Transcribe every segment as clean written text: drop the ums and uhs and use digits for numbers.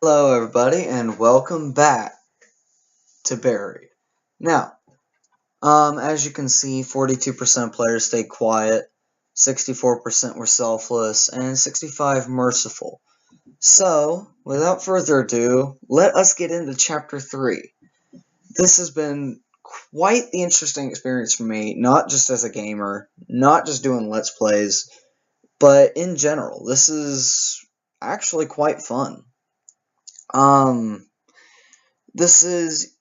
Hello, everybody, and welcome back to Buried. Now, as you can see, 42% of players stayed quiet, 64% were selfless, and 65 merciful. So, without further ado, let us get into Chapter 3. This has been quite the interesting experience for me, not just as a gamer, not just doing Let's Plays, but in general. This is actually quite fun. This is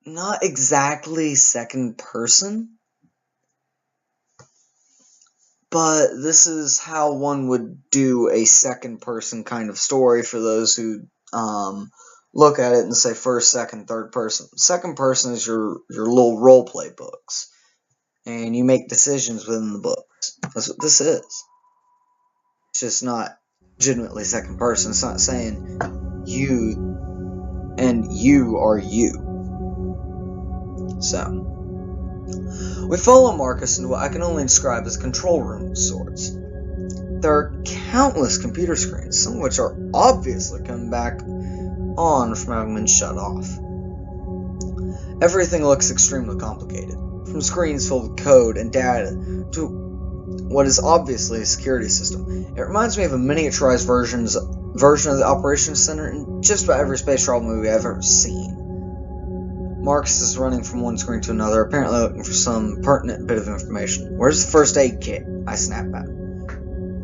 not exactly second person, but this is how one would do a second person kind of story for those who look at it and say first, second, third person. Second person is your little role play books, and you make decisions within the books. That's what this is. It's just not legitimately second person. It's not saying you and you are you. So, we follow Marcus into what I can only describe as a control room of sorts. There are countless computer screens, some of which are obviously coming back on from having been shut off. Everything looks extremely complicated, from screens filled with code and data to what is obviously a security system. It reminds me of a miniaturized version of the Operations Center in just about every space travel movie I've ever seen. Marcus is running from one screen to another, apparently looking for some pertinent bit of information. "Where's the first aid kit?" I snap at him.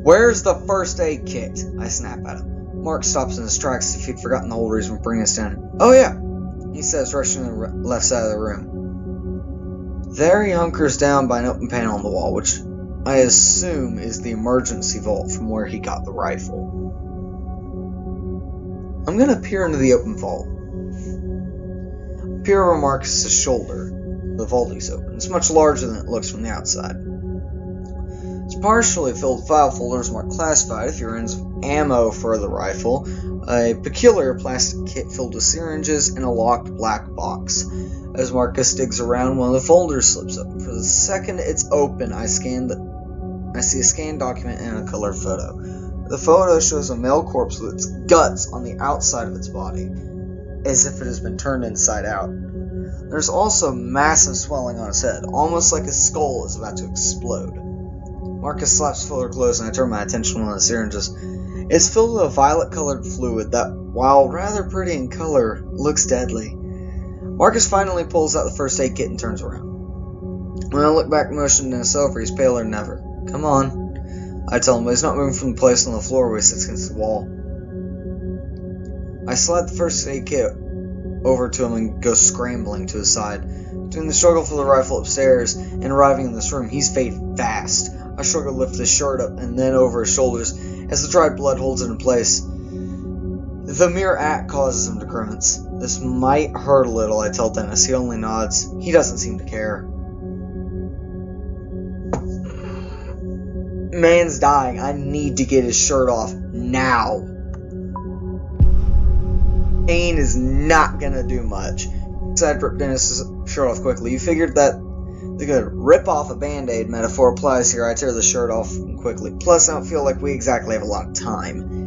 "Where's the first aid kit?" I snap at him. Mark stops in his tracks as if he'd forgotten the whole reason for bringing us down. "Oh yeah," he says, rushing to the left side of the room. There he hunkers down by an open panel on the wall, which I assume is the emergency vault from where he got the rifle. I'm gonna peer into the open vault. Peer over Marcus's shoulder. The vault is open. It's much larger than it looks from the outside. It's partially filled with file folders marked classified if you're in ammo for the rifle, a peculiar plastic kit filled with syringes, and a locked black box. As Marcus digs around, one of the folders slips open. For the second it's open, I see a scanned document and a color photo. The photo shows a male corpse with its guts on the outside of its body, as if it has been turned inside out. There's also massive swelling on his head, almost like his skull is about to explode. Marcus slaps the folder closed and I turn my attention to one of the syringes. It's filled with a violet-colored fluid that, while rather pretty in color, looks deadly. Marcus finally pulls out the first aid kit and turns around. When I look back, motioned in his over, he's paler than ever. "Come on," I tell him, but he's not moving from the place on the floor where he sits against the wall. I slide the first aid kit over to him and go scrambling to his side. Between the struggle for the rifle upstairs and arriving in this room, he's faded fast. I struggle to lift his shirt up and then over his shoulders as the dried blood holds it in place. The mere act causes him to grimace. "This might hurt a little," I tell Dennis. He only nods. He doesn't seem to care. Man's dying. I need to get his shirt off now. Pain is not gonna do much. I ripped Dennis's shirt off quickly. You figured that the good rip off a band-aid metaphor applies here. I tear the shirt off quickly. Plus, I don't feel like we exactly have a lot of time.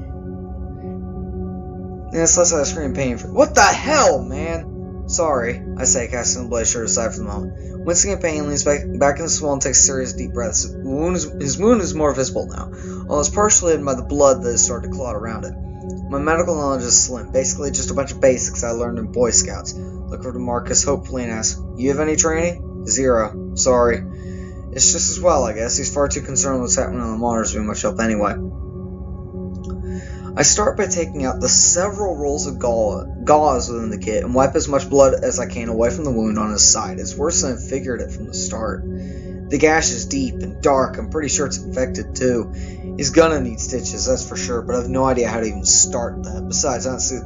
Dennis lets out a scream in pain. "What the hell, man?" "Sorry," I say, casting the blade shirt aside for the moment. Wincing in pain, leans back in his wall and takes serious deep breaths. His wound is more visible now, although it's partially hidden by the blood that has started to clot around it. My medical knowledge is slim, basically just a bunch of basics I learned in Boy Scouts. Look over to Marcus hopefully and ask, "You have any training?" "Zero. Sorry." It's just as well, I guess. He's far too concerned with what's happening on the monitors to be much help anyway. I start by taking out the several rolls of gauze within the kit and wipe as much blood as I can away from the wound on his side. It's worse than I figured it from the start. The gash is deep and dark. I'm pretty sure it's infected too. He's gonna need stitches, that's for sure, but I have no idea how to even start that. Besides, I don't see the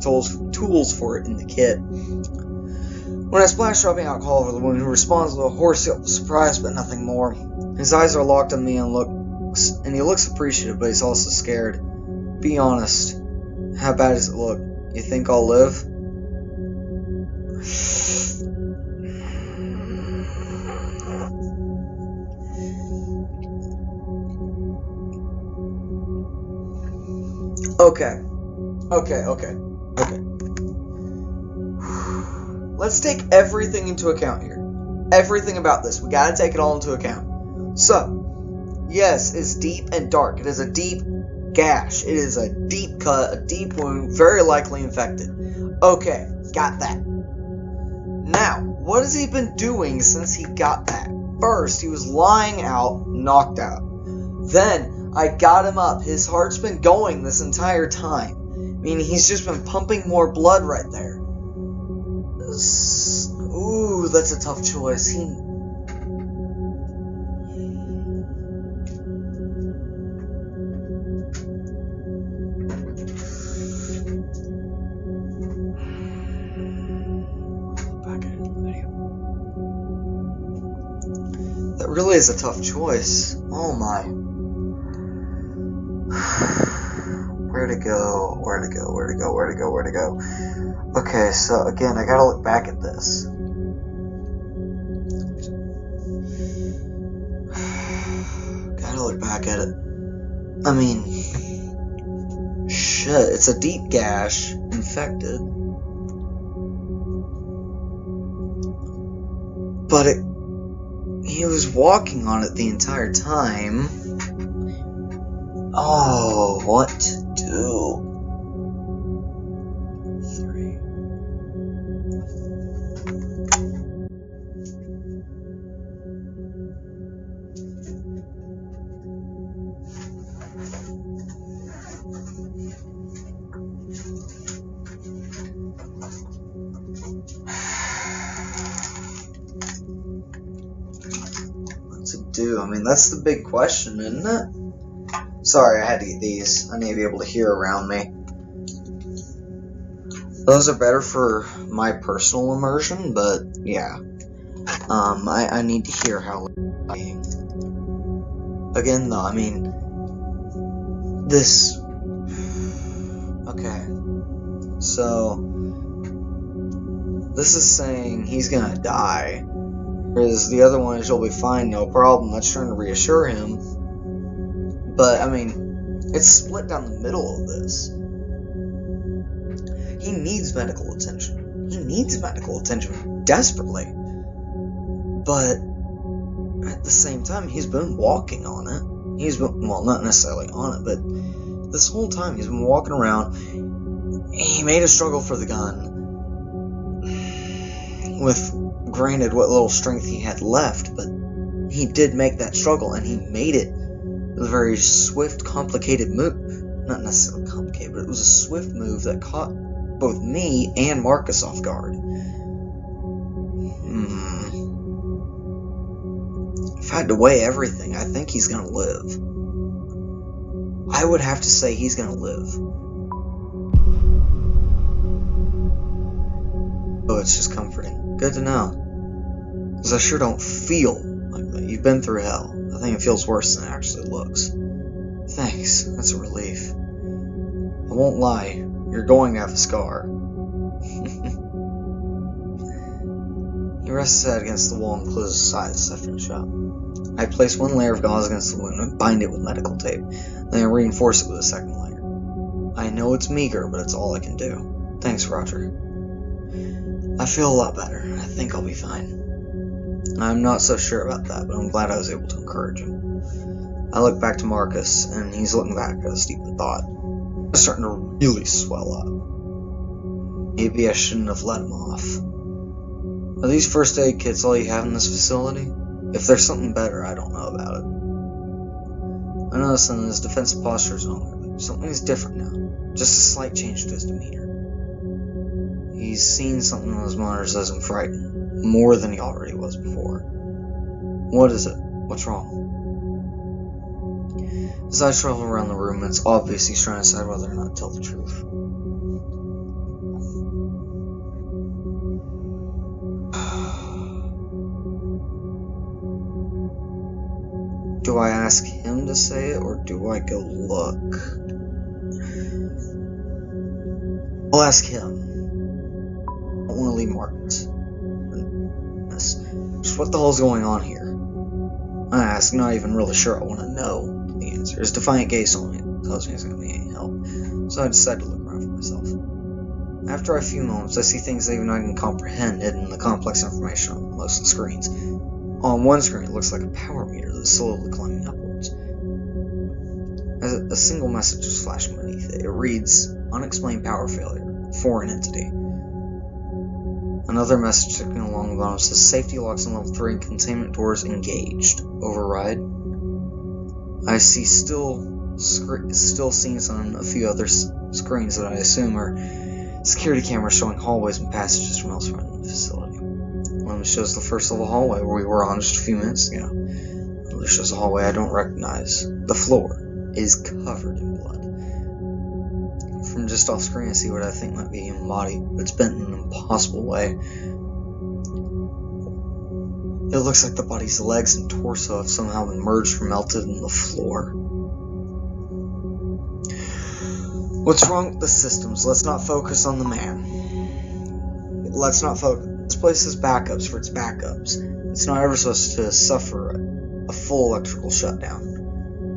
tools for it in the kit. When I splash dropping alcohol over the wound, he responds with a hoarse yelp of surprise, but nothing more. His eyes are locked on me and he looks appreciative, but he's also scared. "Be honest. How bad does it look? You think I'll live?" Okay. Let's take everything into account here. Everything about this. We gotta take it all into account. So, yes, it's deep and dark. It is a deep gash. It is a deep cut, a deep wound, very likely infected. Okay, got that. Now, what has he been doing since he got that? First, he was lying out, knocked out. Then, I got him up. His heart's been going this entire time. I mean, he's just been pumping more blood right there. Ooh, that's a tough choice. That really is a tough choice. Oh my. Where to go? Okay, so again, I gotta look back at this. Gotta look back at it. I mean, shit, it's a deep gash, infected. But he was walking on it the entire time. Oh, what to do? 3. What to do? I mean, that's the big question, isn't it? Sorry, I had to get these. I need to be able to hear around me. Those are better for my personal immersion, but yeah. I need to hear how again though, I mean this. Okay. So this is saying he's gonna die. Whereas the other one is you'll be fine, no problem. That's trying to reassure him. But, I mean, it's split down the middle of this. He needs medical attention. He needs medical attention desperately. But, at the same time, he's been walking on it. He's been, well, not necessarily on it, but this whole time he's been walking around. He made a struggle for the gun. With, granted, what little strength he had left, but he did make that struggle, and he made it. It was a very swift, complicated move. Not necessarily complicated, but it was a swift move that caught both me and Marcus off guard. If I had to weigh everything, I think he's gonna live. I would have to say he's gonna live. Oh, it's just comforting. Good to know. Because I sure don't feel like that. You've been through hell. I think it feels worse than it actually looks. Thanks, that's a relief. I won't lie, you're going to have a scar. He rests his head against the wall and closes his eyes as I finish up. I place one layer of gauze against the wound and bind it with medical tape. Then I reinforce it with a second layer. I know it's meager, but it's all I can do. Thanks, Roger. I feel a lot better. I think I'll be fine. I'm not so sure about that, but I'm glad I was able to encourage him. I look back to Marcus, and he's looking back at us deep in thought. It's starting to really swell up. Maybe I shouldn't have let him off. Are these first aid kits all you have in this facility? If there's something better, I don't know about it. I notice in his defensive posture is only something is different now. Just a slight change to his demeanor. He's seen something on his monitors that has him frightened. More than he already was before. What is it? What's wrong? As I travel around the room, it's obvious he's trying to decide whether or not to tell the truth. Do I ask him to say it, or do I go look? I'll ask him. I don't want to leave Marcus. Just what the hell's going on here? I ask, not even really sure I want to know the answer. His defiant gaze only tells me he's going to need any help. so I decide to look around for myself. After a few moments, I see things that even I can comprehend hidden in the complex information on most of the screens. On one screen, it looks like a power meter that's slowly climbing upwards. As a single message is flashing beneath it, it reads, "Unexplained power failure, foreign entity." Another message ticking along the bottom says, "Safety locks on level 3 and containment doors engaged. Override." I see still scenes on a few other screens that I assume are security cameras showing hallways and passages from elsewhere in the facility. One shows the first level hallway where we were on just a few minutes ago. Another shows a hallway I don't recognize. The floor is covered in blood. From just off screen I see what I think might be a human body, but it's bent in an impossible way. It looks like the body's legs and torso have somehow been merged or melted in the floor. What's wrong with the systems? Let's not focus on the man. Let's not focus. This place has backups for its backups. It's not ever supposed to suffer a full electrical shutdown.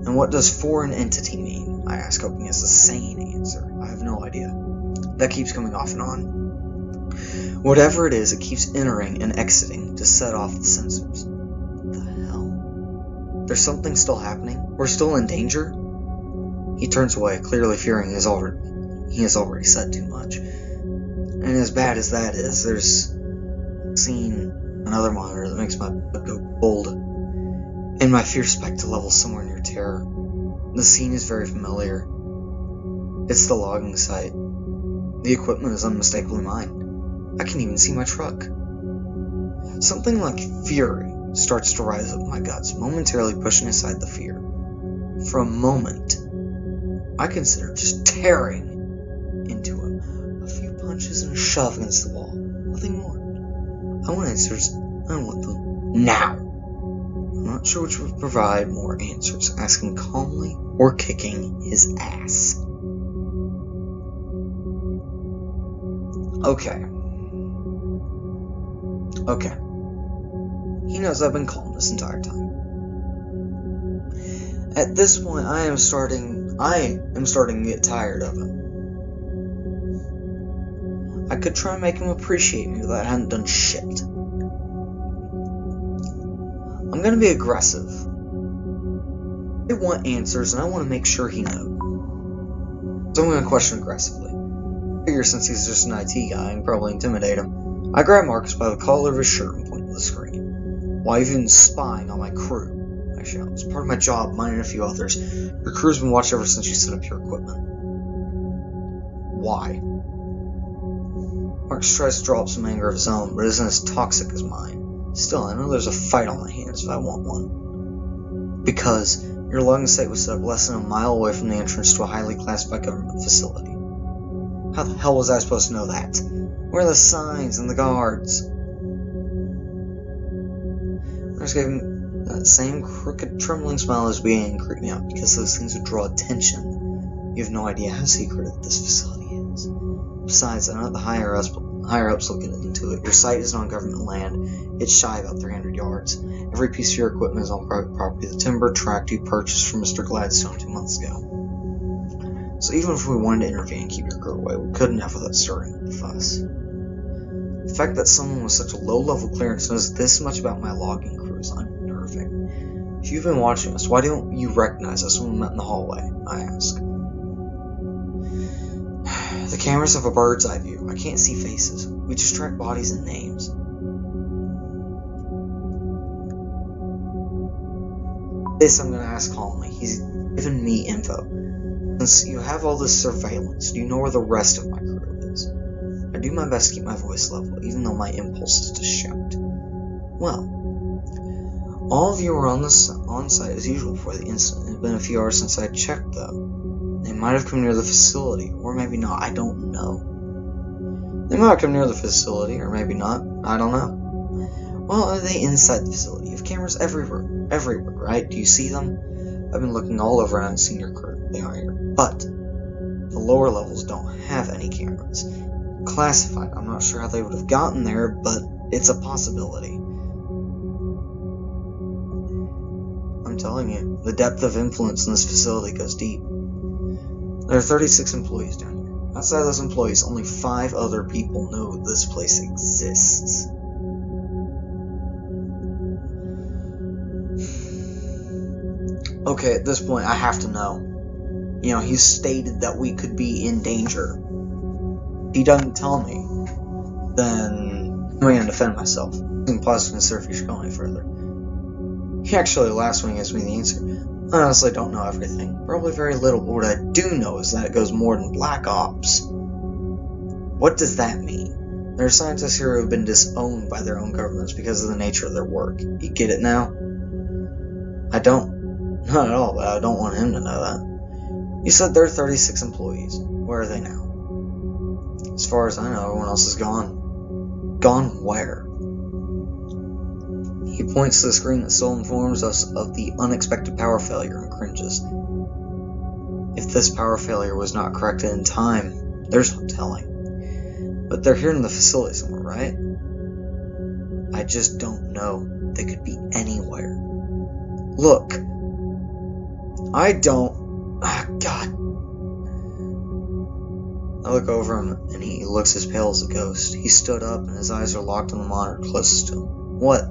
And what does foreign entity mean? I ask, hoping it's a sane answer. I have no idea. That keeps coming off and on. Whatever it is, it keeps entering and exiting to set off the sensors. What the hell? There's something still happening? We're still in danger? He turns away, clearly fearing he has already said too much. And as bad as that is, there's seen another monitor that makes my blood go cold, and my fear spike to level somewhere near terror. The scene is very familiar. It's the logging site. The equipment is unmistakably mine. I can even see my truck. Something like fury starts to rise up in my guts, momentarily pushing aside the fear. For a moment, I consider just tearing into him. A few punches and a shove against the wall. Nothing more. I want answers. I want them now. I'm not sure which would provide more answers, asking calmly or kicking his ass. Okay. He knows I've been calm this entire time. At this point, I am starting to get tired of him. I could try and make him appreciate me, but I hadn't done shit. I'm gonna be aggressive. I want answers, and I want to make sure he knows. So I'm gonna question aggressively. I figure since he's just an IT guy, I can probably intimidate him. I grab Marcus by the collar of his shirt and point to the screen. "Why have you been spying on my crew?" I shout. "It's part of my job, mine and a few others. Your crew's been watched ever since you set up your equipment." "Why?" Marcus tries to draw up some anger of his own, but it isn't as toxic as mine. Still, I know there's a fight on my hands if I want one. "Because your logging site was set up less than a mile away from the entrance to a highly classified government facility." "How the hell was I supposed to know that? Where are the signs and the guards?" Marcus gave him that same crooked, trembling smile as began creeped me out because those things would draw attention. "You have no idea how secretive this facility is. Besides, I know the higher ups looking into it. Your site is on government land. It's shy about 300 yards. Every piece of your equipment is on private property. The timber tract you purchased from Mr. Gladstone 2 months ago. So even if we wanted to intervene and keep your crew away, we couldn't have without stirring up the fuss. The fact that someone with such a low-level clearance knows this much about my logging crew is unnerving. If you've been watching us, why don't you recognize us when we met in the hallway?" I ask. "The cameras have a bird's eye view. I can't see faces. We just track bodies and names." This I'm going to ask calmly. He's given me info. "Since you have all this surveillance, do you know where the rest of my crew is?" I do my best to keep my voice level, even though my impulse is to shout. "Well, all of you are on site as usual before the incident. It had been a few hours since I checked, though. They might have come near the facility, or maybe not. I don't know." "They might have come near the facility, or maybe not. I don't know." "Well, are they inside the facility? You have cameras everywhere, right? Do you see them?" "I've been looking all over and I haven't seen your crew. They are here. But the lower levels don't have any cameras. Classified. I'm not sure how they would have gotten there, but it's a possibility." I'm telling you, the depth of influence in this facility goes deep. There are 36 employees down here. Outside of those employees, only 5 other people know this place exists. Okay, at this point, I have to know. You know, he stated that we could be in danger. If he doesn't tell me, then I'm going to defend myself. I'm positive to consider if he should go any further. He actually laughs when he gives me the answer. I honestly don't know everything. Probably very little, but what I do know is that it goes more than Black Ops. What does that mean? There are scientists here who have been disowned by their own governments because of the nature of their work. You get it now? I don't. Not at all, but I don't want him to know that. You said there are 36 employees. Where are they now? As far as I know, everyone else is gone. Gone where? He points to the screen that still informs us of the unexpected power failure and cringes. If this power failure was not corrected in time, there's no telling. But they're here in the facility somewhere, right? I just don't know. They could be anywhere. Look. I don't... Ah, God. I look over him, and he looks as pale as a ghost. He stood up, and his eyes are locked on the monitor closest to him. What?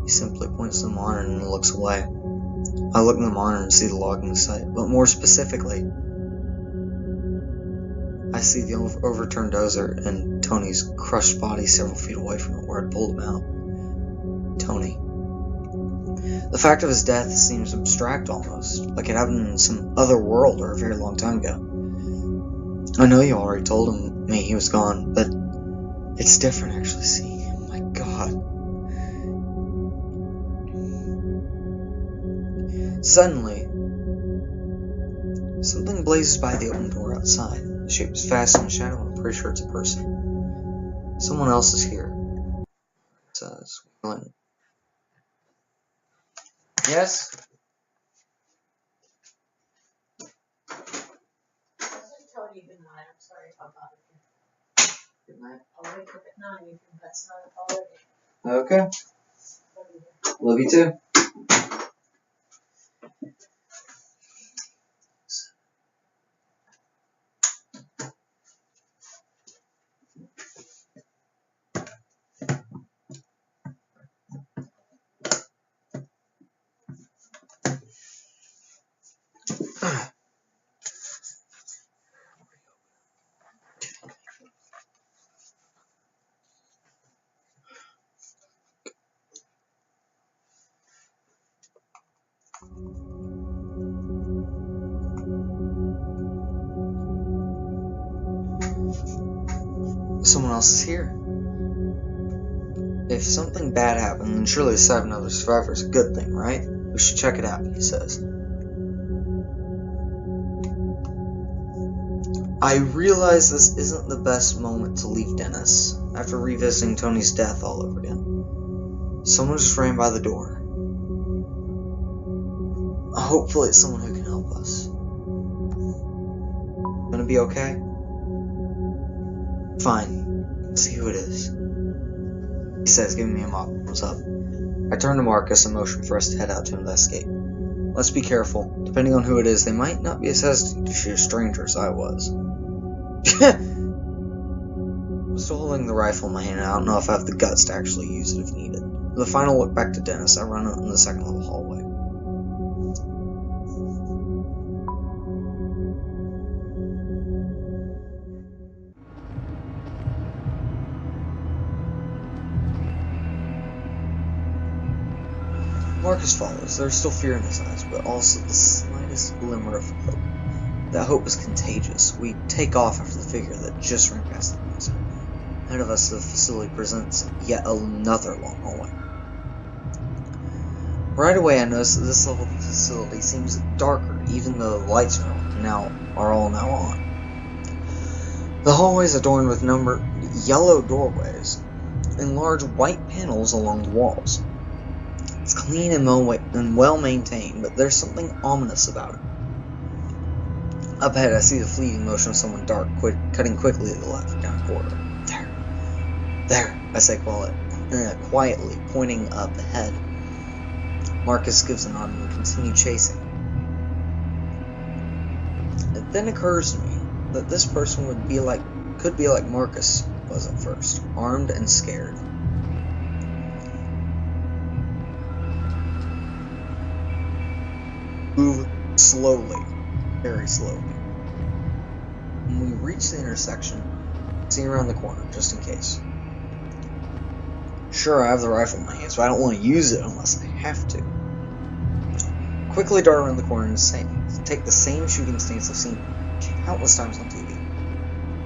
He simply points to the monitor and looks away. I look in the monitor and see the logging site, but more specifically, I see the overturned dozer and Tony's crushed body several feet away from it where I'd pulled him out. Tony. The fact of his death seems abstract almost, like it happened in some other world or a very long time ago. I know you already told me he was gone, but it's different actually. See, my God. Suddenly, something blazes by the open door outside. The shape is fast in shadow, and I'm pretty sure it's a person. Someone else is here. It says, Glenn. Yes? Tony, good night. I'm sorry about that. Good night. I'll wake up at 9 if that's not already. Okay. Love you too. Someone else is here. If something bad happened, then surely the sight of another survivor is a good thing, right? We should check it out, he says. I realize this isn't the best moment to leave Dennis, after revisiting Tony's death all over again. Someone just ran by the door. Hopefully it's someone who can help us. Gonna be okay? Fine. Let's see who it is. He says, giving me a mop. What's up? I turn to Marcus and motion for us to head out to investigate. Let's be careful. Depending on who it is, they might not be as hesitant to shoot a stranger as I was. I'm still holding the rifle in my hand, and I don't know if I have the guts to actually use it if needed. With a final look back to Dennis, I run out in the second level hallway. Marcus follows. There's still fear in his eyes, but also the slightest glimmer of hope. That hope is contagious. We take off after the figure that just ran past the laser. Ahead of us, the facility presents yet another long hallway. Right away, I notice that this level of the facility seems darker, even though the lights are all now on. The hallway is adorned with numbered yellow doorways and large white panels along the walls. It's clean and well maintained, but there's something ominous about it. Up ahead, I see the fleeting motion of someone dark, cutting quickly to the left down a corridor. There, I say quietly, pointing up ahead. Marcus gives a nod and we continue chasing. then occurs to me that this person could be like Marcus was at first, armed and scared. Move slowly, very slowly. When we reach the intersection, see around the corner, just in case. Sure, I have the rifle in my hands, but I don't want to use it unless I have to. Quickly dart around the corner and take the same shooting stance I've seen countless times on TV.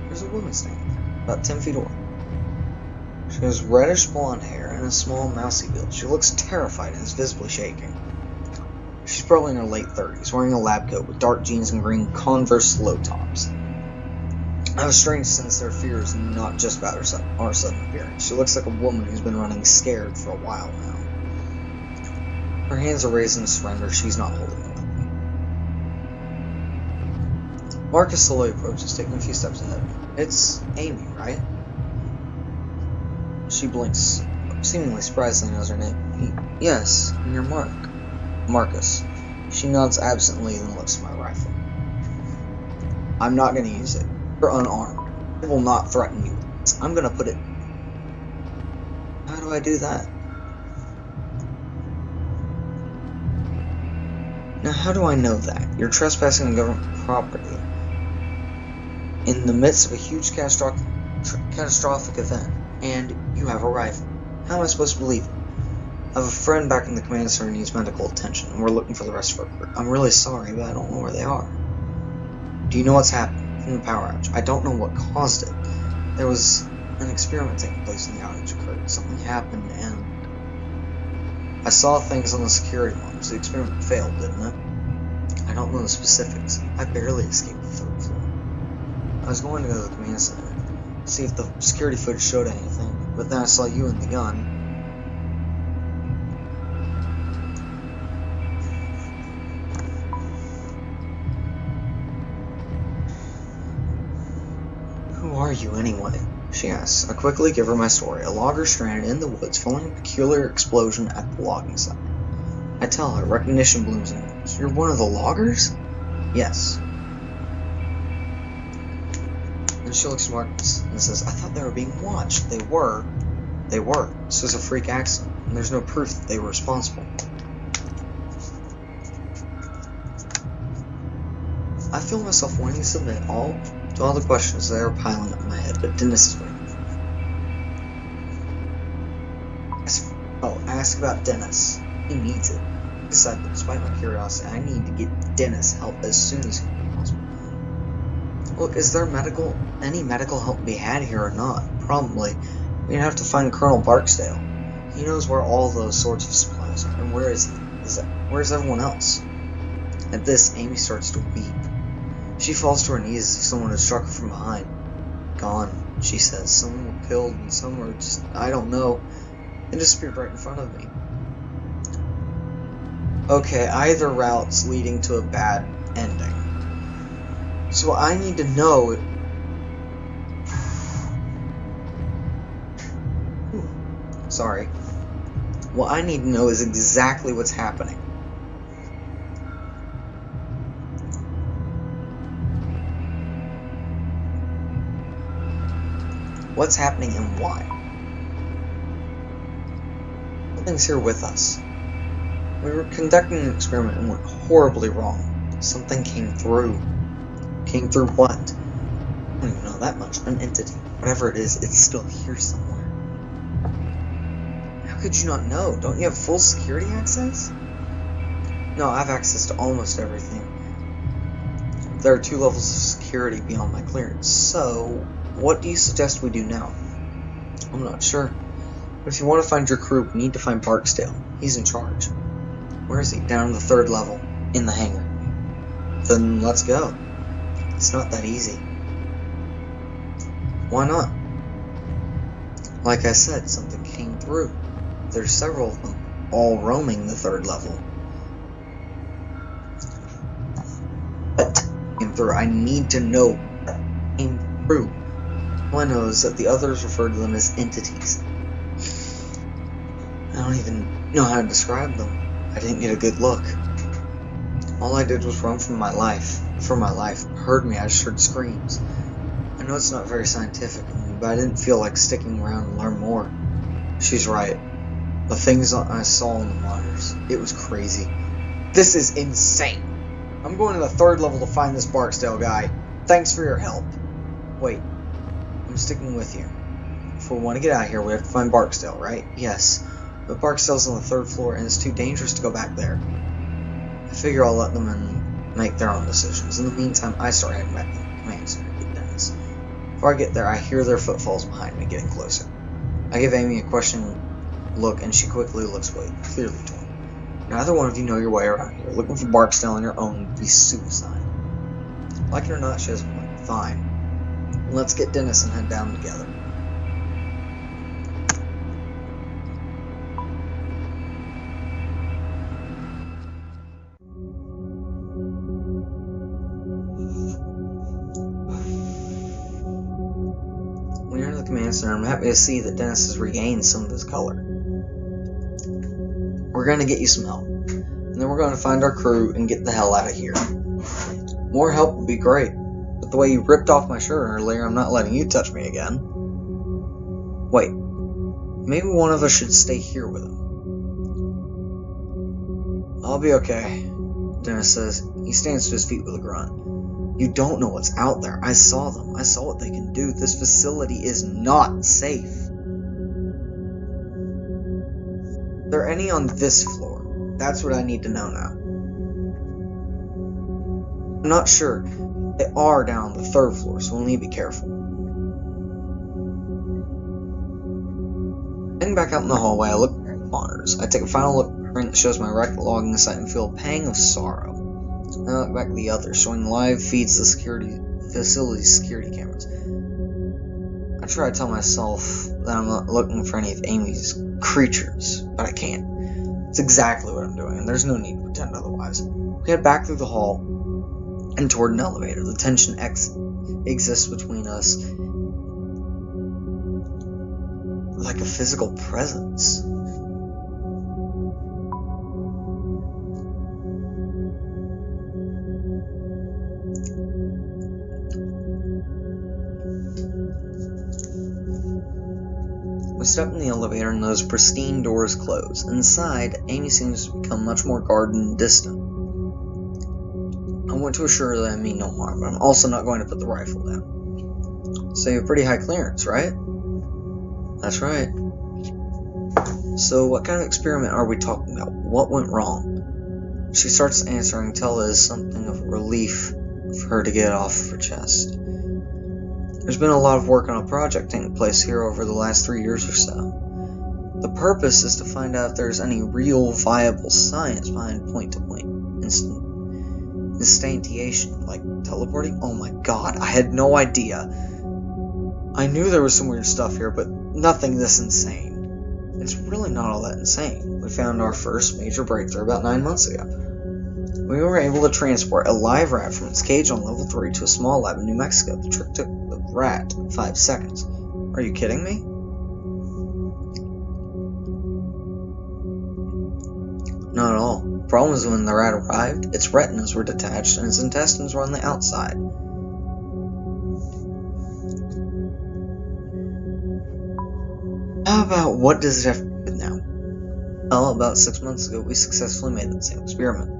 There's a woman standing there, about 10 feet away. She has reddish blonde hair and a small mousy build. She looks terrified and is visibly shaking. She's probably in her late 30s, wearing a lab coat with dark jeans and green Converse low tops. I have a strange sense their fear is not just about our sudden appearance. She looks like a woman who's been running scared for a while now. Her hands are raised in surrender. She's not holding a weapon. Marcus slowly approaches, taking a few steps ahead. It's Amy, right? She blinks, seemingly surprised that he knows her name. Yes, and you're Marcus. She nods absently, then looks at my rifle. I'm not going to use it. You're unarmed. It will not threaten you. I'm going to put it... How do I do that? Now, how do I know that? You're trespassing on government property in the midst of a huge catastrophic event, and you have a rifle. How am I supposed to believe it? I have a friend back in the command center who needs medical attention, and we're looking for the rest of our crew. I'm really sorry, but I don't know where they are. Do you know what's happened from the power outage? I don't know what caused it. There was an experiment taking place when the outage occurred. Something happened, and I saw things on the security monitors. The experiment failed, didn't it? I don't know the specifics. I barely escaped the third floor. I was going to go to the command center to see if the security footage showed anything, but then I saw you and the gun. Who are you anyway? She asks. I quickly give her my story. A logger stranded in the woods following a peculiar explosion at the logging site. I tell her, recognition blooms in her eyes. You're one of the loggers? Yes. And she looks at Marcus and says, I thought they were being watched. They were. This was a freak accident, and there's no proof that they were responsible. I feel myself wanting to submit to all the questions that are piling up in my head, but Dennis is waiting. Ask about Dennis. He needs it. Besides, despite my curiosity, I need to get Dennis help as soon as possible. Look, is there any medical help to be had here or not? Probably. We'd have to find Colonel Barksdale. He knows where all those sorts of supplies are. And where is he? Where's everyone else? At this, Amy starts to weep. She falls to her knees as if someone had struck her from behind. Gone, she says. Some were killed and some were just, I don't know. They disappeared right in front of me. Okay, either route's leading to a bad ending. So I need to know... Sorry. What I need to know is exactly what's happening. What's happening and why? Something's here with us. We were conducting an experiment and went horribly wrong. Something came through. Came through what? I don't even know that much. An entity. Whatever it is, it's still here somewhere. How could you not know? Don't you have full security access? No, I have access to almost everything. There are 2 levels of security beyond my clearance. So, what do you suggest we do now? I'm not sure. But if you want to find your crew, we need to find Barksdale. He's in charge. Where is he? Down on the 3rd level. In the hangar. Then let's go. It's not that easy. Why not? Like I said, something came through. There's several of them, all roaming the 3rd level. What came through? I need to know what came through. All I know is that the others refer to them as entities. I don't even know how to describe them. I didn't get a good look. All I did was run from my life. for my life heard me. I just heard screams. I know it's not very scientific of me, but I didn't feel like sticking around and learn more. She's right. The things I saw in the monitors, it was crazy. This is insane. I'm going to the 3rd level to find this Barksdale guy. Thanks for your help. Wait, I'm sticking with you. If we want to get out of here, we have to find Barksdale, right? Yes. But Barksdale's on the 3rd floor, and it's too dangerous to go back there. I figure I'll let them in, make their own decisions. In the meantime, I start heading back to the command center to get Dennis. Before I get there, I hear their footfalls behind me, getting closer. I give Amy a questioning look, and she quickly looks away, clearly torn. Neither one of you know your way around here. Looking for Barksdale on your own would be suicide. Like it or not, she has a point. Fine. Let's get Dennis and head down together. When you're in the command center, I'm happy to see that Dennis has regained some of his color. We're going to get you some help. And then we're going to find our crew and get the hell out of here. More help would be great. But the way you ripped off my shirt earlier, I'm not letting you touch me again. Wait. Maybe one of us should stay here with him. I'll be okay, Dennis says. He stands to his feet with a grunt. You don't know what's out there. I saw them. I saw what they can do. This facility is not safe. Are there any on this floor? That's what I need to know now. I'm not sure. They are down on the 3rd floor, so we'll need to be careful. Heading back out in the hallway, I look at the monitors. I take a final look at the screen that shows my record logging the site and feel a pang of sorrow. I look back at the others, showing live feeds of the facility's security cameras. I try to tell myself that I'm not looking for any of Amy's creatures, but I can't. It's exactly what I'm doing, and there's no need to pretend otherwise. We head back through the hall and toward an elevator. The tension exists between us like a physical presence. We step in the elevator and those pristine doors close. Inside, Amy seems to become much more guarded and distant. I want to assure her that I mean no harm, but I'm also not going to put the rifle down. So you have pretty high clearance, right? That's right. So what kind of experiment are we talking about? What went wrong? She starts answering until it is something of a relief for her to get off her chest. There's been a lot of work on a project taking place here over the last 3 years or so. The purpose is to find out if there's any real viable science behind point-to-point instantiation, like teleporting. Oh my god, I had no idea. I knew there was some weird stuff here, but nothing this insane. It's really not all that insane. We found our first major breakthrough about 9 months ago. We were able to transport a live rat from its cage on level 3 to a small lab in New Mexico. The trip took the rat 5 seconds. Are you kidding me? Not at all. The problem is when the rat arrived, its retinas were detached and its intestines were on the outside. How about what does it have to do with now? Well, about 6 months ago, we successfully made that same experiment.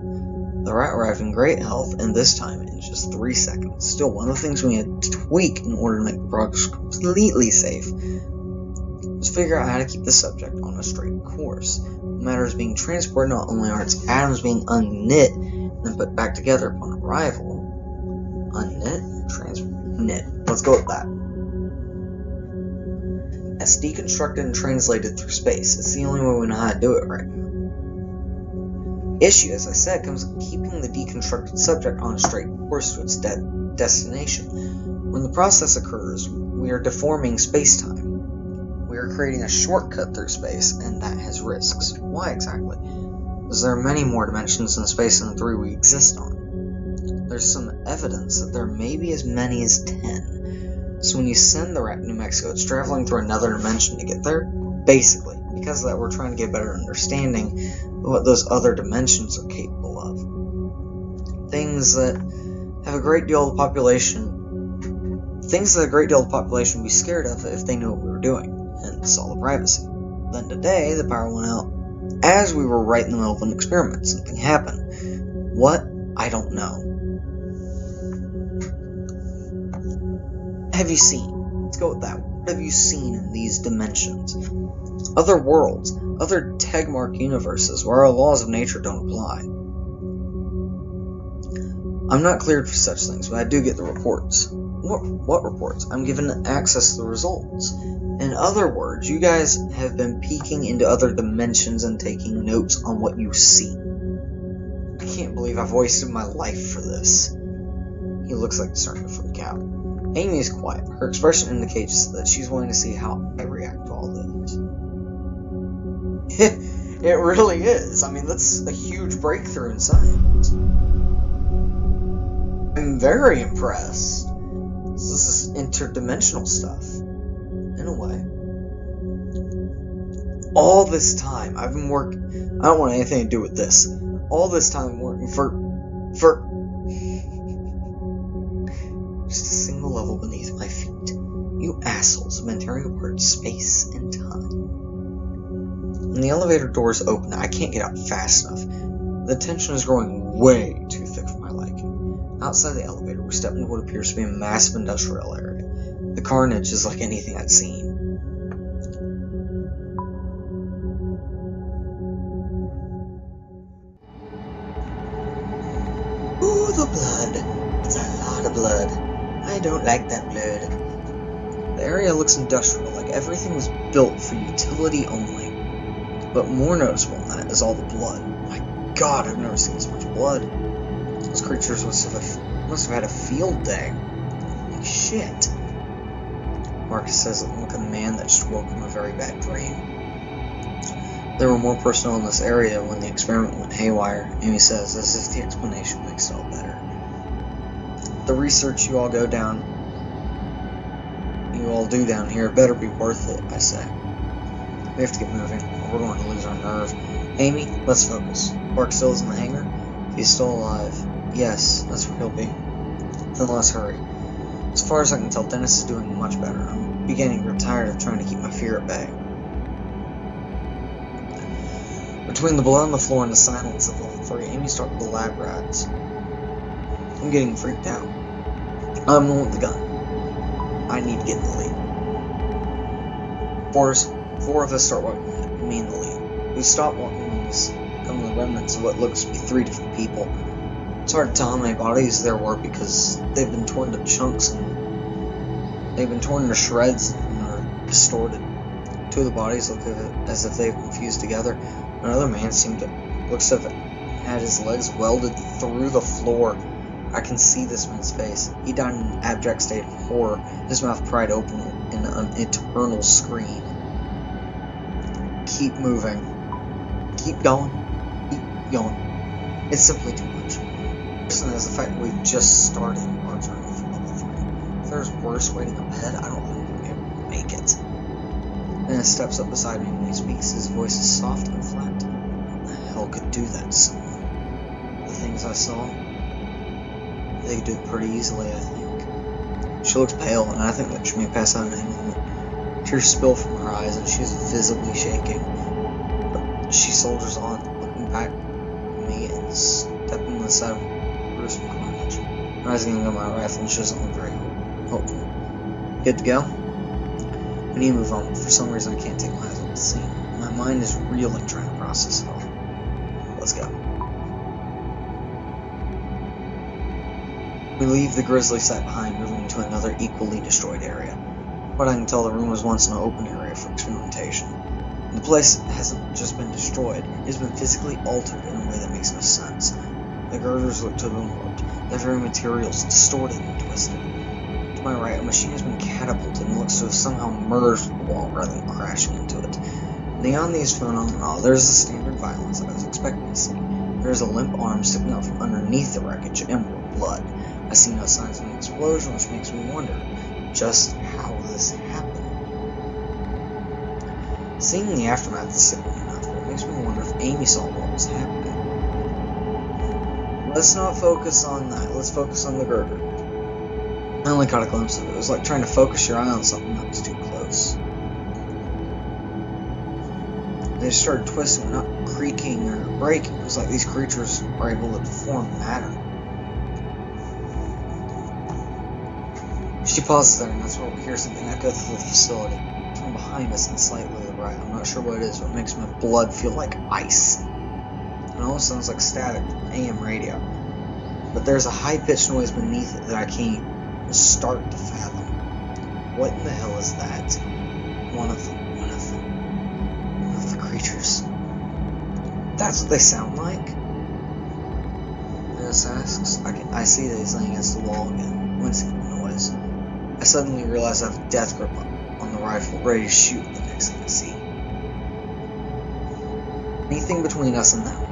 The rat arrived in great health, and this time in just 3 seconds. Still, one of the things we had to tweak in order to make the product completely safe was figure out how to keep the subject on a straight course. The matter is being transported, not only are its atoms being unknit and then put back together upon arrival. Unknit? Knit. Let's go with that. As deconstructed and translated through space. It's the only way we know how to do it right now. Issue, as I said, comes in keeping the deconstructed subject on a straight course to its destination. When the process occurs, we are deforming space-time. We are creating a shortcut through space, and that has risks. Why exactly? Because there are many more dimensions in space than the 3 we exist on. There's some evidence that there may be as many as 10. So when you send the rat to New Mexico, it's traveling through another dimension to get there? Basically. Because of that, we're trying to get a better understanding of what those other dimensions are capable of. Things that have a great deal of the population, things that a great deal of the population would be scared of if they knew what we were doing, hence all the privacy. Then today, the power went out as we were right in the middle of an experiment. Something happened. What? I don't know. Have you seen? Let's go with that. What have you seen in these dimensions? Other worlds, other Tegmark universes where our laws of nature don't apply. I'm not cleared for such things, but I do get the reports. What reports? I'm given access to the results. In other words, you guys have been peeking into other dimensions and taking notes on what you see. I can't believe I've wasted my life for this. He looks like he's starting to freak out. Amy is quiet. Her expression indicates that she's wanting to see how I react to all this. It really is. I mean, that's a huge breakthrough in science. I'm very impressed. This is interdimensional stuff. In a way. All this time, I've been working... I don't want anything to do with this. All this time I'm working for... just a single level beneath my feet. You assholes have been tearing apart space and time. When the elevator doors open, I can't get out fast enough. The tension is growing way too thick for my liking. Outside the elevator, we step into what appears to be a massive industrial area. The carnage is like anything I'd seen. Ooh, the blood. It's a lot of blood. I don't like that blood. The area looks industrial, like everything was built for utility only. But more noticeable than that is all the blood. My god, I've never seen so much blood. Those creatures must have had a field day. Holy shit. Marcus says it looked like a man that just woke from a very bad dream. There were more personnel in this area when the experiment went haywire, Amy says, as if the explanation makes it all better. The research you all do down here better be worth it, I say. We have to get moving, or we're going to lose our nerve. Amy, let's focus. Bark still is in the hangar? He's still alive. Yes, that's where he'll be. Then let's hurry. As far as I can tell, Dennis is doing much better. I'm beginning to get tired of trying to keep my fear at bay. Between the blood on the floor and the silence of level 3, Amy started the lab rats. I'm getting freaked out. I'm the one with the gun. I need to get in the lead. Four of us start walking, me in the lead. We stop walking when we come to the remnants of what looks to be 3 different people. It's hard to tell how many bodies there were because they've been torn to chunks and they've been torn to shreds and are distorted. 2 of the bodies look as if they've been fused together. Another man looks as if had his legs welded through the floor. I can see this man's face. He died in an abject state of horror, his mouth pried open in an eternal scream. Keep moving. Keep going. Keep going. It's simply too much. And as the fact that we've just started our journey for level 3. If there's worse waiting up ahead, I don't think we'll be able to make it. Dennis steps up beside me when he speaks. His voice is soft and flat. What the hell could do that to someone? The things I saw, they could do it pretty easily, I think. She looks pale, and I think that she may pass out in any moment. Tears spill from her eyes, and she is visibly shaking. But she soldiers on, looking back at me and stepping to the side of gruesome carnage. Rising on my rifle, and she doesn't look very hopeful. Good to go? We need to move on, but for some reason I can't take my eyes off the scene. My mind is reeling trying to process it all. Let's go. We leave the grisly site behind, moving to another equally destroyed area. What I can tell, the room was once an open area for experimentation. The place hasn't just been destroyed, it has been physically altered in a way that makes no sense. The girders look to have been warped, their very materials distorted and twisted. To my right, a machine has been catapulted and looks to have somehow merged with the wall rather than crashing into it. Beyond these phenomena, there is the standard violence that I was expecting to see. There is a limp arm sticking out from underneath the wreckage and more blood. I see no signs of an explosion, which makes me wonder just how this happened. Seeing the aftermath is sickening enough, but it makes me wonder if Amy saw what was happening. Let's not focus on that. Let's focus on the girder. I only caught a glimpse of it. It was like trying to focus your eye on something that was too close. They started twisting, not creaking or breaking. It was like these creatures were able to deform matter. She paused there, and that's where we hear something echo through the facility. From behind us and slightly to the right. I'm not sure what it is, but it makes my blood feel like ice. It almost sounds like static AM radio. But there's a high-pitched noise beneath it that I can't even start to fathom. What in the hell is that? One of the creatures. That's what they sound like? Dennis asks. I see that he's laying against the wall again, wincing at the noise. I suddenly realize I have a death grip on the rifle, ready to shoot the next thing I see. Anything between us and them?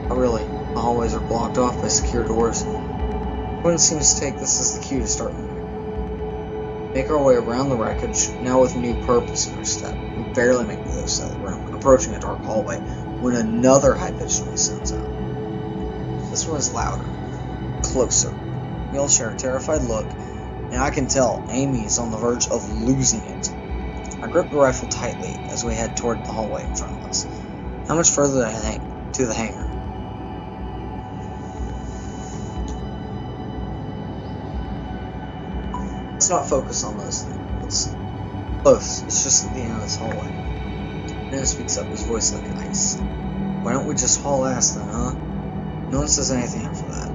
Oh really, the hallways are blocked off by secure doors. Everyone seems to take this as the cue to start moving. Make our way around the wreckage, now with new purpose in our step. We barely make the other side of the room, approaching a dark hallway, when another high-pitched noise sounds out. This one is louder, closer. We all share a terrified look, and I can tell Amy is on the verge of losing it. I grip the rifle tightly as we head toward the hallway in front of us. How much further to the hangar? Let's not focus on those things. It's close. It's just at the end of this hallway. Dennis speaks up, his voice like ice. Why don't we just haul ass then, huh? No one says anything after that.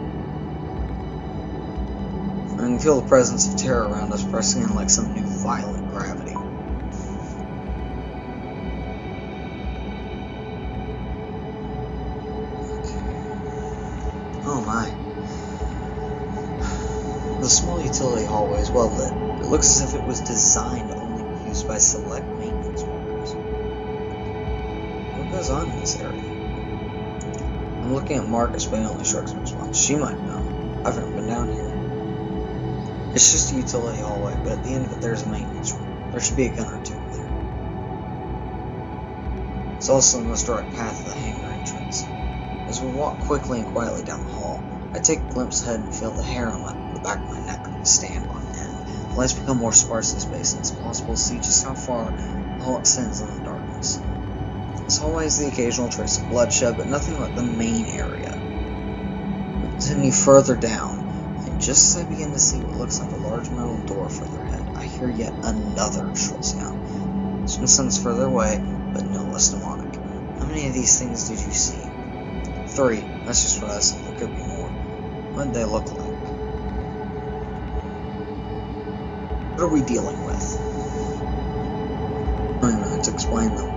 I can feel the presence of terror around us pressing in like some new violent gravity. Oh my. The small utility hallway is well lit. It looks as if it was designed to only be used by select maintenance workers. What goes on in this area? I'm looking at Marcus, but he only shrugs in response. She might know. I've never been down here. It's just a utility hallway, but at the end of it there's a maintenance room. There should be a gun or two there. It's also the most direct path to the hangar entrance. As we walk quickly and quietly down the hall, I take a glimpse ahead and feel the hair on the back of my neck stand on end. The lights become more sparse in space, and it's possible to see just how far the hall extends in the darkness. This hallway has the occasional trace of bloodshed, but nothing like the main area. We continue further down, and just as I begin to see what looks like a large metal door further ahead, I hear yet another shrill sound. This one sounds further away, but no less demonic. How many of these things did you see? 3. That's just what I said. There could be more. What did they look like? What are we dealing with? I don't even know how to explain them.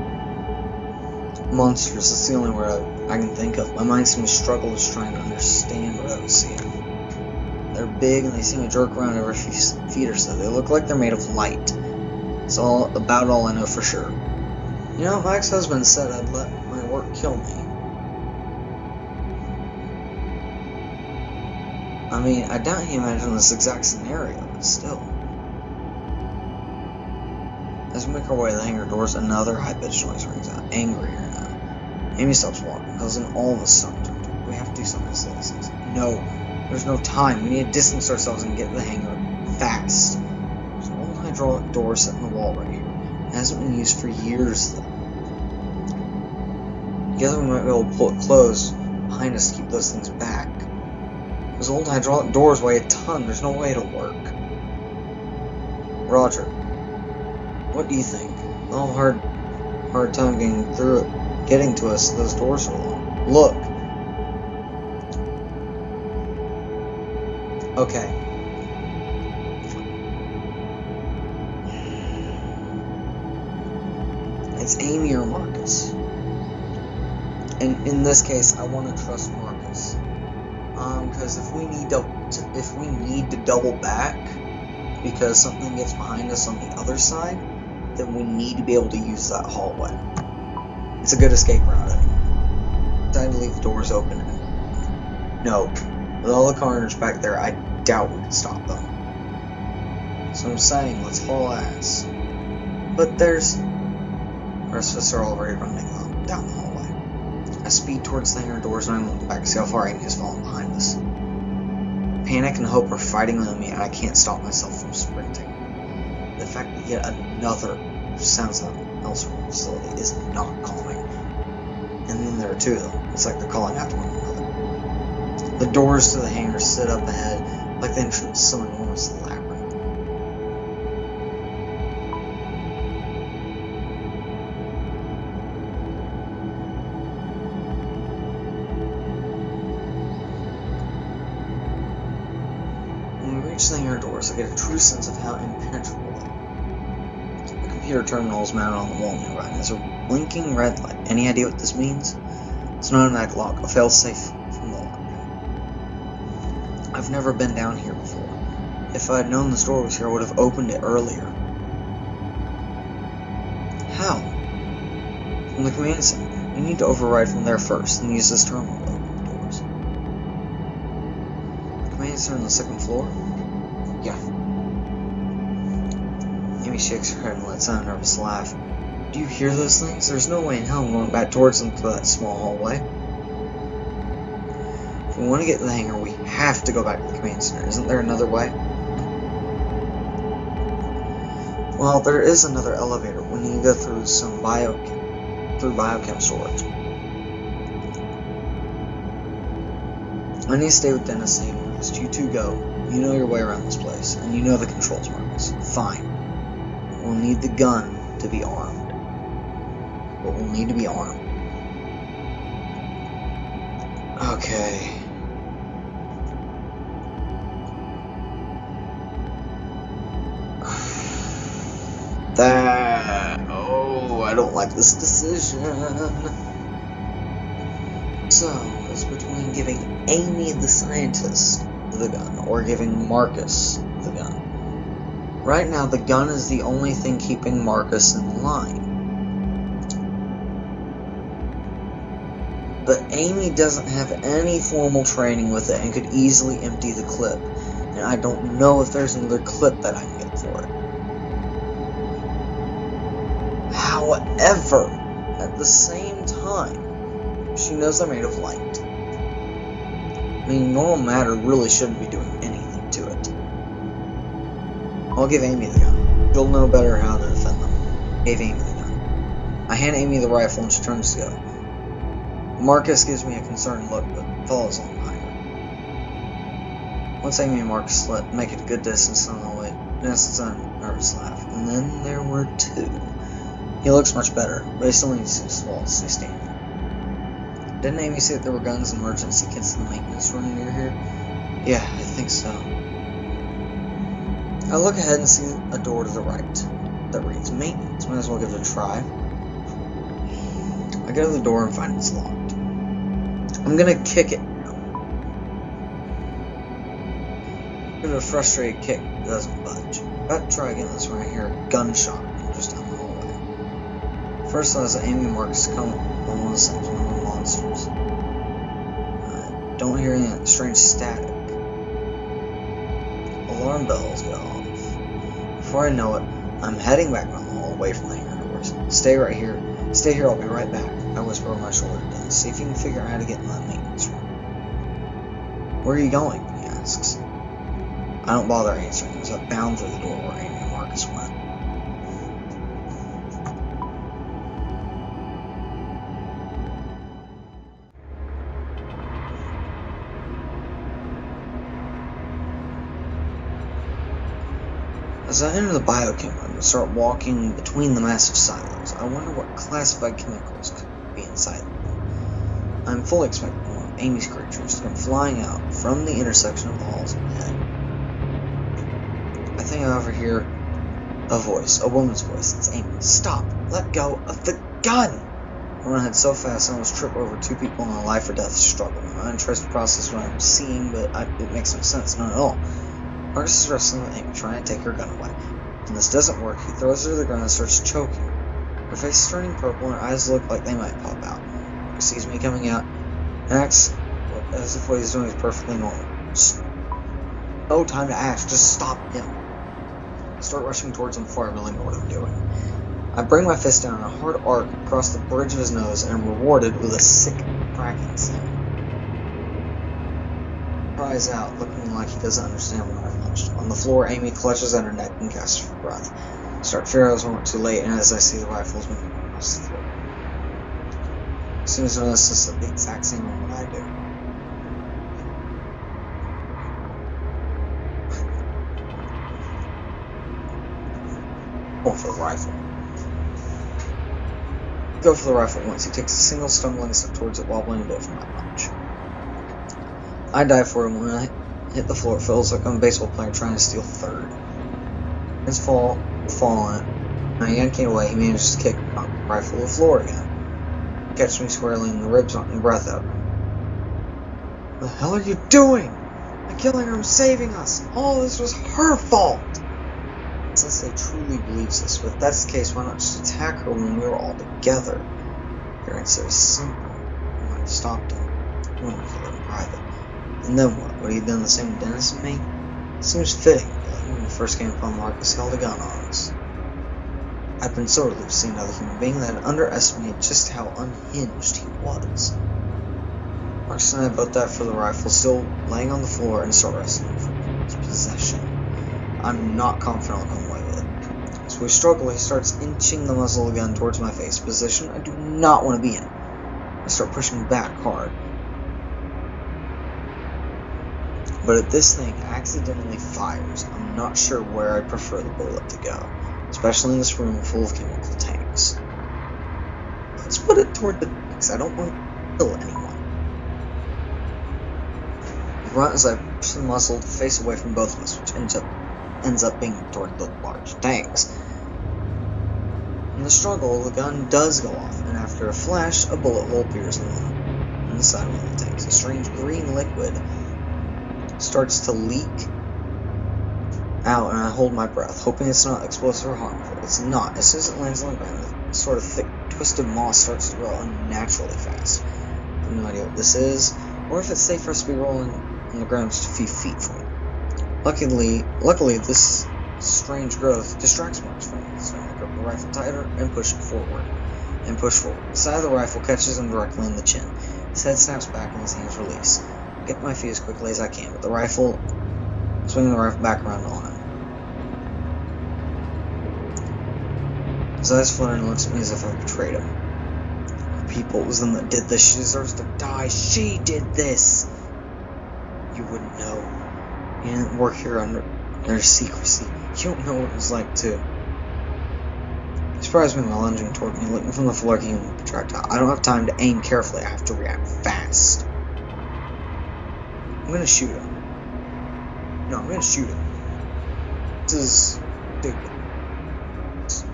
Monsters, that's the only word I can think of. My mind seems to struggle just trying to understand what I was seeing. They're big and they seem to jerk around every few feet or so. They look like they're made of light. It's about all I know for sure. You know, my ex-husband said I'd let my work kill me. I mean, I doubt he imagined this exact scenario, but still. As we make our way to the hangar doors, another high-pitched noise rings out, angrier now. Amy stops walking, causing all of us to turn. We have to do something to save things. No, there's no time. We need to distance ourselves and get to the hangar fast. There's an old hydraulic door set in the wall right here. It hasn't been used for years, though. Together we might be able to pull it closed behind us to keep those things back. Those old hydraulic doors weigh a ton. There's no way it'll work. Roger. What do you think? I'll have a hard time getting to us. Those doors are long. Look. Okay. It's Amy or Marcus. And in this case, I want to trust Marcus. Because if we need to double back because something gets behind us on the other side, then we need to be able to use that hallway. It's a good escape route. Decided to leave the doors open. No, with all the carnage back there, I doubt we can stop them. So I'm saying, let's haul ass. But the rest of us are already running down the hallway. I speed towards the hangar doors and I look back to see how far Amy has fallen behind us. Panic and hope are fighting with me, and I can't stop myself from sprinting. The fact that yet another sounds something else from the facility is not calming. And then there are two of them. It's like they're calling out to one another. The doors to the hangar sit up ahead, like the entrance to some enormous labyrinth. When we reach the hangar doors, I get a true sense of how impenetrable they are. The computer terminal is mounted on the wall nearby, and there's a blinking red light. Any idea what this means? It's an automatic lock, a fail-safe from the lockdown. I've never been down here before. If I had known this door was here, I would have opened it earlier. How? From the command center. You need to override from there first, and use this terminal to open the doors. The command center on the second floor? Yeah. Amy shakes her head and lets out a nervous laugh. Do you hear those things? There's no way in hell I'm going back towards them through that small hallway. If we want to get to the hangar, we have to go back to the command center. Isn't there another way? Well, there is another elevator. We need to go through some biochem storage. I need to stay with Dennis and Amy. You two go. You know your way around this place, and you know the controls, Marcus. Fine. We'll need the gun to be armed. But we'll need to be armed. Okay. Oh, I don't like this decision. So, it's between giving Amy the scientist the gun or giving Marcus the gun. Right now, the gun is the only thing keeping Marcus in line. But Amy doesn't have any formal training with it and could easily empty the clip. And I don't know if there's another clip that I can get for it. However, at the same time, she knows they're made of light. I mean, normal matter really shouldn't be doing anything to it. I'll give Amy the gun. She'll know better how to defend them. Gave Amy the gun. I hand Amy the rifle and she turns to go. Marcus gives me a concerned look, but follows on behind her. Once Amy and Marcus make it a good distance on the way, Dennis lets out a nervous laugh. And then there were two. He looks much better, but he still needs to swallow to stay standing. Didn't Amy say that there were guns and emergency kits in the maintenance room near here? Yeah, I think so. I look ahead and see a door to the right that reads maintenance. Might as well give it a try. I go to the door and find it's locked. I'm gonna kick it. Give it a frustrated kick, it doesn't budge. About to try again, that's when I hear a gunshot just down the hallway. First I was Amy and Marcus come on one of the monsters. I don't hear any strange static. Alarm bells go off. Before I know it, I'm heading back down the hall away from the hangar doors. Stay right here. Stay here, I'll be right back. I whisper over my shoulder to Dennis. See if you can figure out how to get in that maintenance room. Where are you going? He asks. I don't bother answering as I bound through the door where Amy and Marcus went. As I enter the biochem room and start walking between the massive silos, I wonder what classified chemicals could be inside them. I'm fully expecting one of Amy's creatures to come flying out from the intersection of the halls ahead. I think I overhear a voice, a woman's voice. It's Amy. Stop! Let go of the gun! I run ahead so fast I almost trip over two people in a life or death struggle. My mind tries to process what I'm seeing, but it makes no sense, none at all. Marcus is wrestling with Amy, trying to take her gun away. When this doesn't work, he throws her to the ground and starts choking her. Her face is turning purple and her eyes look like they might pop out. He sees me coming out and acts as if what he's doing is perfectly normal. Just no time to ask, just stop him. I start rushing towards him before I really know what I'm doing. I bring my fist down in a hard arc across the bridge of his nose and am rewarded with a sick cracking sound. He cries out, looking like he doesn't understand what I punched. On the floor, Amy clutches at her neck and gasps for breath. Start fear I was moment too late, and as I see the rifles moving across the floor. As soon as I notice this is the exact same moment I do. Going for the rifle. Go for the rifle once. He takes a single stumbling step towards it, wobbling a bit from my punch. I dive for him. When I hit the floor, it feels like I'm a baseball player trying to steal third. His fall on it. When I yank it away, he manages to kick my rifle to the floor again. He catches me squarely in the ribs, knocking breath out. What the hell are you doing? I'm killing her, I'm saving us. All this was her fault. Sensei truly believes this, but if that's the case, why not just attack her when we were all together? Your answer is simple. I might have stopped him. I wouldn't have let him private. And then what? Would he have done the same to Dennis and me? It seems fitting, but when we first came upon Marcus, he held a gun on us. I'd been so relieved to see another human being that I'd underestimated just how unhinged he was. Marcus and I both dive for the rifle, still laying on the floor, and start wrestling for his possession. I'm not confident I'll come away with it. As we struggle, he starts inching the muzzle of the gun towards my face, a position I do not want to be in. I start pushing back hard. But if this thing accidentally fires, I'm not sure where I'd prefer the bullet to go, especially in this room full of chemical tanks. Let's put it toward the tanks. I don't want to kill anyone. I run as I push the muzzle face away from both of us, which ends up being toward the large tanks. In the struggle, the gun does go off, and after a flash, a bullet hole appears in the side of one of the tanks. A strange green liquid starts to leak out, and I hold my breath, hoping it's not explosive or harmful. It's not. As soon as it lands on the ground, a sort of thick, twisted moss starts to grow unnaturally fast. I have no idea what this is, or if it's safe for us to be rolling on the ground just a few feet from it. Luckily, this strange growth distracts Marcus from me, so I grip the rifle tighter and push it forward. The side of the rifle catches him directly in the chin. His head snaps back and his hands release. I get to my feet as quickly as I can, but swinging the rifle back around on him. His eyes flutter and looks at me as if I betrayed him. People, it was them that did this. She deserves to die. She did this. You wouldn't know. You didn't work here under secrecy. You don't know what it was like to. He surprised me by lunging toward me, looking from the floor like a human projectile. I don't have time to aim carefully. I have to react fast. I'm gonna shoot him. No, I'm gonna shoot him. This is stupid.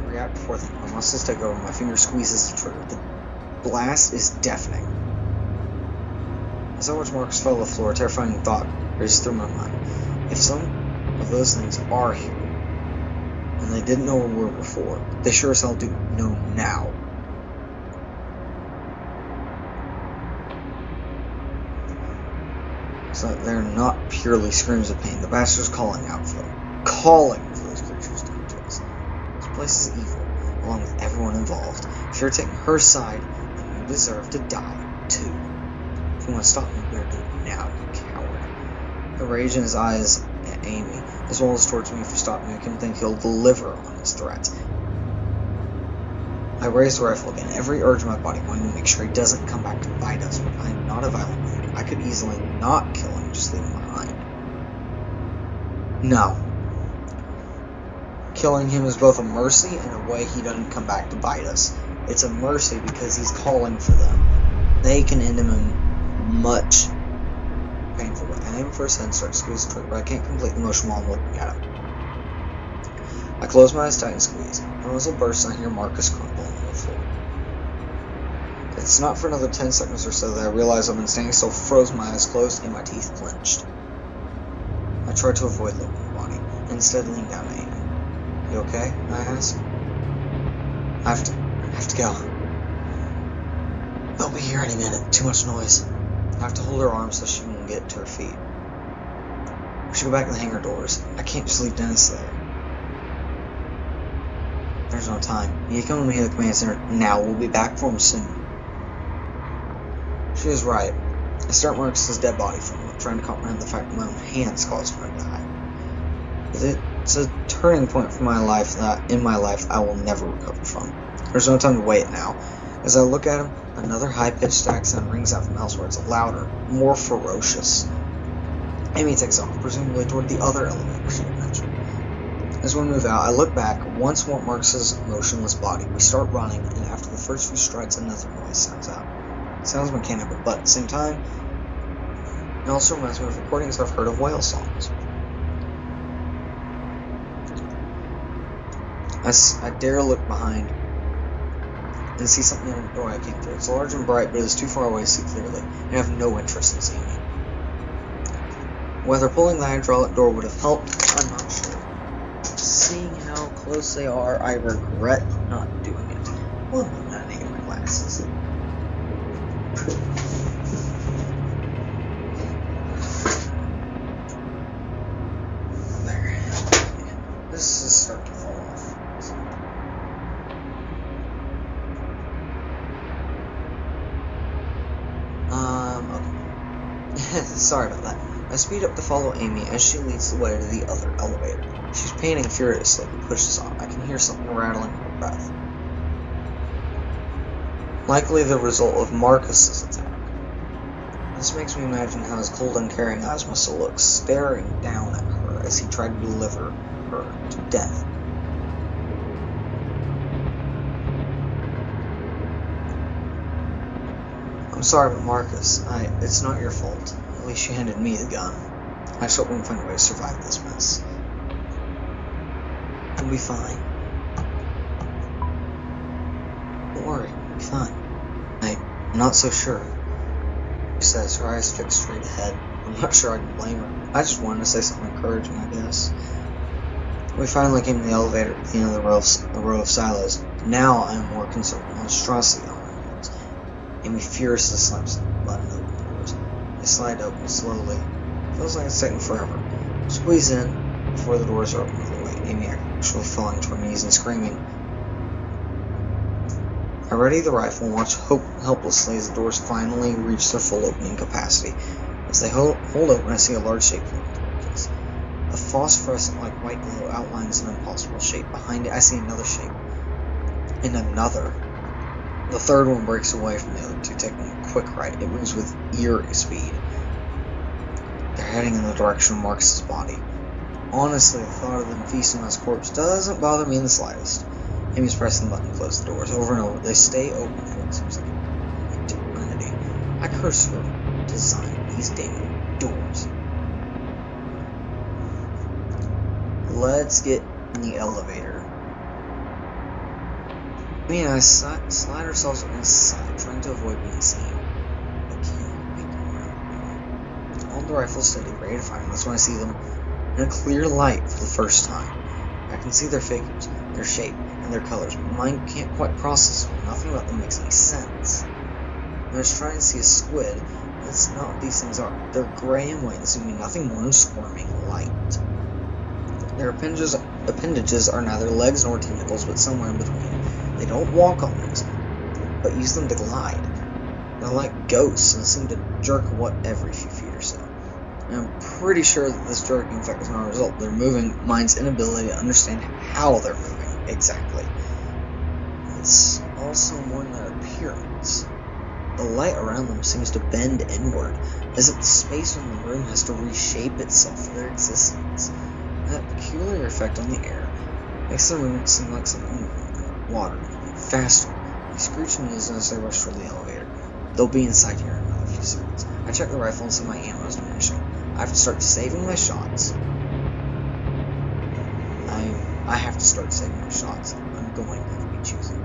React before thinking. My muscles take over. My finger squeezes the trigger. The blast is deafening. As I watch Marcus fall to the floor, a terrifying thought races through my mind. If some of those things are here, and they didn't know where we were before, they sure as hell do know now. So they're not purely screams of pain. The bastard's calling out for them. Calling for those creatures to come to us. This place is evil, along with everyone involved. If you're taking her side, then you deserve to die, too. If you want to stop me, you better do it now, you coward. The rage in his eyes at Amy, as well as towards me for stopping me, I can think he'll deliver on his threats. I raise the rifle again, every urge in my body wanting to make sure he doesn't come back to bite us, but I am not a violent man. I could easily not kill him, just leave him behind. No. Killing him is both a mercy and a way he doesn't come back to bite us. It's a mercy because he's calling for them. They can end him in much painful way. I aim for his head and start to squeeze the trigger, but I can't complete the motion while I'm looking at him. I close my eyes tight and squeeze. The muzzle bursts and I hear Marcus crumble on the floor. It's not for another 10 seconds or so that I realize I've been standing so froze, my eyes closed and my teeth clenched. I try to avoid looking at the body, and instead lean down to Amy. You okay? I ask. I have to go. They'll be here any minute. Too much noise. I have to hold her arm so she can get to her feet. We should go back to the hangar doors. I can't just leave Dennis there. There's no time. You can only hear the command center now. We'll be back for him soon. She was right. I start Marcus's dead body from him, trying to comprehend the fact that my own hands caused him to die. It's a turning point for my life in my life I will never recover from. There's no time to wait now. As I look at him, another high-pitched accent rings out from elsewhere. It's louder, more ferocious. Amy takes off, presumably toward the other elevator she had mentioned. As we move out, I look back, once more Marcus's motionless body. We start running, and after the first few strides, another noise sounds out. It sounds mechanical, but at the same time, it also reminds me of recordings I've heard of whale songs. I dare look behind and see something in the door I came through. It's large and bright, but it is too far away to see clearly, and I have no interest in seeing it. Whether pulling the hydraulic door would have helped, I'm not sure. Seeing how close they are, I regret not doing it. Well, I need my glasses. There. This is starting to fall off. Okay. Sorry about that. I speed up to follow Amy as she leads the way to the other elevator. She's panting furiously and pushes on. I can hear something rattling in her breath. Likely the result of Marcus's attack. This makes me imagine how his cold, uncaring eyes must have looked, staring down at her as he tried to deliver her to death. I'm sorry, but Marcus, it's not your fault. At least you handed me the gun. I just hope we can find a way to survive this mess. We'll be fine. Don't worry, we'll be fine. I'm not so sure. She says, her eyes fixed straight ahead. I'm not sure I can blame her. I just wanted to say something encouraging, I guess. We finally came to the elevator at the end of the row of silos. Now I am more concerned with the monstrosity on our hands. Amy furiously slaps the button to open the doors. They slide open slowly. Feels like it's taking forever. Squeeze in before the doors are open with a weight. Amy actually falling to her knees and screaming. I ready the rifle and watch helplessly as the doors finally reach their full opening capacity. As they hold open, I see a large shape floating toward us. A phosphorescent-like white glow outlines an impossible shape. Behind it, I see another shape. And another. The third one breaks away from the other two, taking a quick right. It moves with eerie speed. They're heading in the direction of Marcus's body. Honestly, the thought of them feasting on his corpse doesn't bother me in the slightest. Amy's pressing the button to close the doors over and over. They stay open for what seems like an eternity. I curse her design these damn doors. Let's get in the elevator. Amy and I slide ourselves inside, trying to avoid being seen. I can't make them around. Hold the rifle steady, ready to fire. That's when I see them in a clear light for the first time. I can see their figures, their shape, and their colors, but my mind can't quite process them. Nothing about them makes any sense. I was trying to see a squid. That's not what these things are. They're gray and white and seem to be nothing more than squirming light. Their appendages are neither legs nor tentacles, but somewhere in between. They don't walk on these, but use them to glide. They're like ghosts and seem to jerk every few feet or so. And I'm pretty sure that this jerking effect is not a result of their moving mind's inability to understand how they're moving exactly. It's also more than their appearance. The light around them seems to bend inward, as if the space in the room has to reshape itself for their existence. That peculiar effect on the air makes the room seem like something water, faster. They screech and news as they rush toward the elevator. They'll be inside here in another few seconds. I check the rifle and see my ammo is diminishing. I have to start saving my shots. I have to start saving my shots. I'm going to have to be choosy.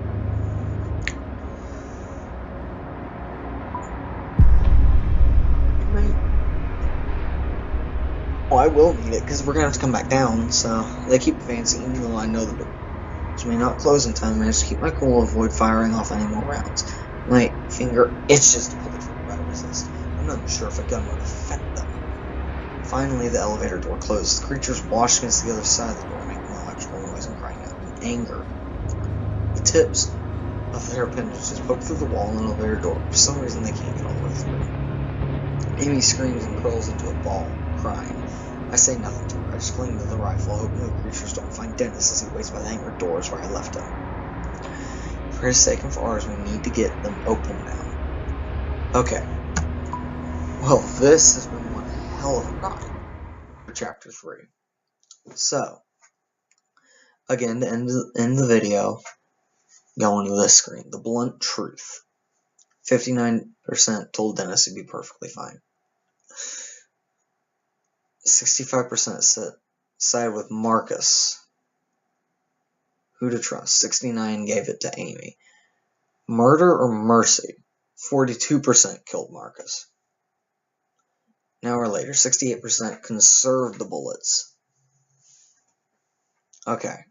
Oh, I will need it, because we're going to have to come back down, so they keep advancing, even though I know the doors may not close in time. I just keep my cool to avoid firing off any more rounds. My finger itches to pull the trigger, but I resist. I'm not sure if a gun would affect them. Finally, the elevator door closes. The creatures wash against the other side of the door, making an electrical noise and crying out in anger. tips of their appendages poke through the wall in an elevator door. For some reason, they can't get all the way through. Amy screams and curls into a ball, crying. I say nothing to her. I just cling to the rifle, hoping the creatures don't find Dennis as he waits by the hangar doors where I left him. For his sake and for ours, we need to get them open now. Okay. Well, this has been one hell of a ride for Chapter 3. So, again, to end the video, going to this screen. The blunt truth. 59% told Dennis he'd be perfectly fine. 65% sided with Marcus. Who to trust? 69% gave it to Amy. Murder or mercy? 42% killed Marcus. An hour later, 68% conserved the bullets. Okay.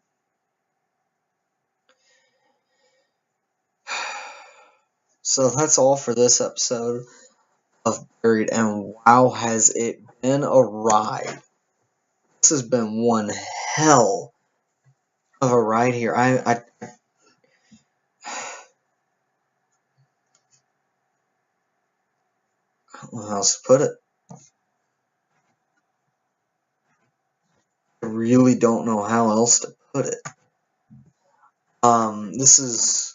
So that's all for this episode of Buried, and wow, has it been a ride. This has been one hell of a ride here. I don't know how else to put it. I really don't know how else to put it. This is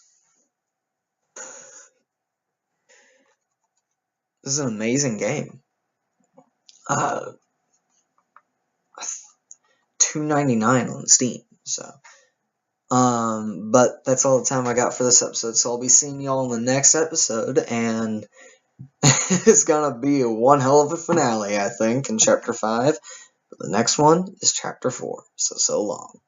an amazing game. $2.99 on Steam. So, but that's all the time I got for this episode. So I'll be seeing y'all in the next episode, and it's gonna be one hell of a finale, I think, in Chapter 5. But the next one is Chapter 4. So long.